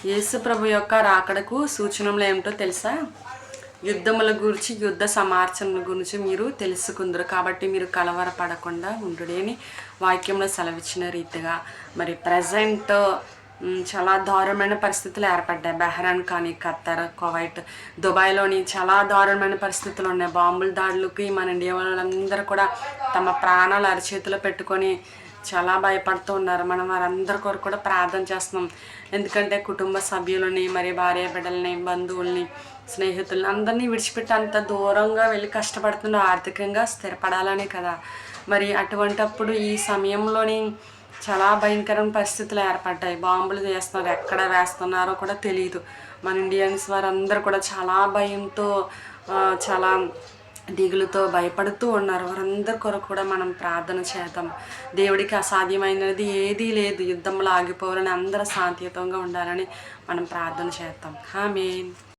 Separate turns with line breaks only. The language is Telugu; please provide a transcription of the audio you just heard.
యేసు ప్రభు యొక్క రాకడకు సూచనలు ఏమిటో తెలుసా? యుద్ధముల గురించి, యుద్ధ సమార్చనల గురించి మీరు తెలుసుకుందరు. కాబట్టి మీరు కలవరపడకుండా ఉండుడని వాక్యంలో సెలవిచ్చిన రీతిగా మరి ప్రజెంట్ చాలా దారుణమైన పరిస్థితులు ఏర్పడ్డాయి. బెహ్రాన్ కానీ, ఖత్తర్, కువైట్, దుబాయ్లోని చాలా దారుణమైన పరిస్థితులు ఉన్నాయి. బాంబుల దాడులకి మన ఇండియా వాళ్ళందరూ కూడా తమ ప్రాణాలు అరచేతిలో పెట్టుకొని చాలా భయపడుతూ ఉన్నారు. మనం వారందరి కొరకు కూడా ప్రార్థన చేస్తున్నాం. ఎందుకంటే కుటుంబ సభ్యులని, మరి భార్య బిడ్డలని, బంధువుల్ని, స్నేహితుల్ని అందరినీ విడిచిపెట్టి అంత దూరంగా వెళ్ళి కష్టపడుతున్న ఆర్థికంగా స్థిరపడాలనే కదా. మరి అటువంటప్పుడు ఈ సమయంలోని చాలా భయంకరమైన పరిస్థితులు ఏర్పడ్డాయి. బాంబులు వేస్తున్నారు, ఎక్కడ వేస్తున్నారో కూడా తెలియదు. మన ఇండియన్స్ వారందరూ కూడా చాలా భయంతో, చాలా దిగులుతో భయపడుతూ ఉన్నారు. వారందరి కొరకు కూడా మనం ప్రార్థన చేద్దాం. దేవుడికి అసాధ్యమైనది ఏదీ లేదు. యుద్ధంలో ఆగిపోవాలని, అందరూ శాంతియుతంగా ఉండాలని మనం ప్రార్థన చేద్దాం. ఆమేన్.